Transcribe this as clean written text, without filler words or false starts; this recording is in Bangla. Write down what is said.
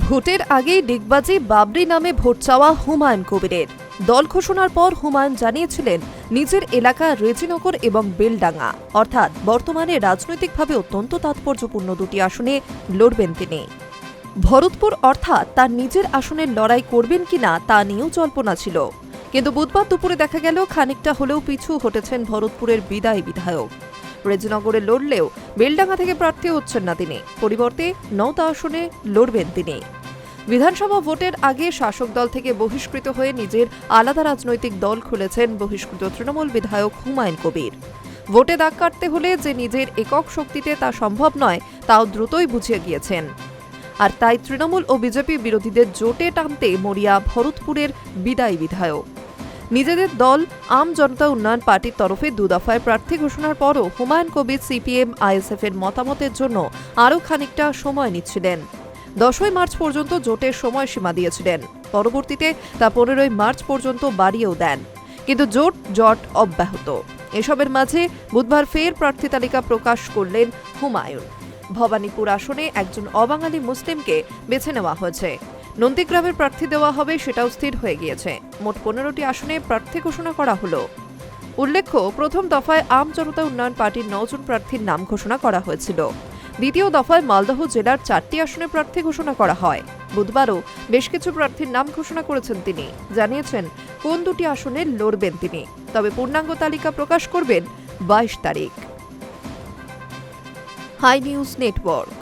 ভোটের আগেই ডিগবাজি বাবরি নামে ভোট চাওয়া হুমায়ুন কবিরের। দল ঘোষণার পর হুমায়ুন জানিয়েছিলেন নিজের এলাকা রেজিনগর এবং বেলডাঙ্গা অর্থাৎ বর্তমানে রাজনৈতিকভাবে অত্যন্ত তাৎপর্যপূর্ণ দুটি আসনে লড়বেন তিনি। ভরতপুর অর্থাৎ তার নিজের আসনে লড়াই করবেন কিনা তা নিয়েও জল্পনা ছিল, কিন্তু বুধবার দুপুরে দেখা গেল খানিকটা হলেও পিছু হটেছেন ভরতপুরের বিদায়ী বিধায়ক। রেজিনগরে লড়লেও বেলডাঙ্গা থেকে প্রার্থী হচ্ছেন না তিনি, পরিবর্তে নওতা আসনে লড়বেন তিনি। বিধানসভা ভোটের আগে শাসক দল থেকে বহিষ্কৃত হয়ে নিজের আলাদা রাজনৈতিক দল খুলেছেন বহিষ্কৃত তৃণমূল বিধায়ক হুমায়ুন কবির। ভোটে দাগ কাটতে হলে যে নিজের একক শক্তিতে তা সম্ভব নয় তাও দ্রুতই বুঝিয়ে গিয়েছেন, আর তাই তৃণমূল ও বিজেপি বিরোধীদের জোটে টানতে মরিয়া ভরতপুরের বিদায়ী বিধায়ক। নিজেদের দল আম জনতা উন্নয়ন পার্টির তরফে 2 দফায় প্রার্থী ঘোষণার পরও হুমায়ুন কবির সিপিএম আইএসএফ এর মতামতের জন্য আরও খানিকটা সময় নিচ্ছিলেন। 10ই মার্চ পর্যন্ত জোটের সময়সীমা দিয়েছিলেন, পরবর্তীতে তা 15ই মার্চ পর্যন্ত বাড়িয়েও দেন, কিন্তু জট অব্যাহত। এসবের মাঝে বুধবার ফের প্রার্থী তালিকা প্রকাশ করলেন হুমায়ুন। ভবানীপুর আসনে একজন অবাঙালি মুসলিমকে বেছে নেওয়া হয়েছে। নন্দীগ্রামের প্রার্থী দেওয়া হবে সেটাও স্থির হয়ে গিয়েছে। মোট 15টি আসনে প্রার্থী ঘোষণা করা হলো। উল্লেখ্য, প্রথম দফায় আম জনতা উন্নয়ন পার্টির 9 জন প্রার্থীর নাম ঘোষণা করা হয়েছিল। দ্বিতীয় দফায় মালদহ জেলার 4টি আসনে প্রার্থী ঘোষণা করা হয়। বুধবারও বেশ কিছু প্রার্থীর নাম ঘোষণা করেছেন তিনি, জানিয়েছেন কোন দুটি আসনে লড়বেন তিনি, তবে পূর্ণাঙ্গ তালিকা প্রকাশ করবেন 22 তারিখ। Hi News network.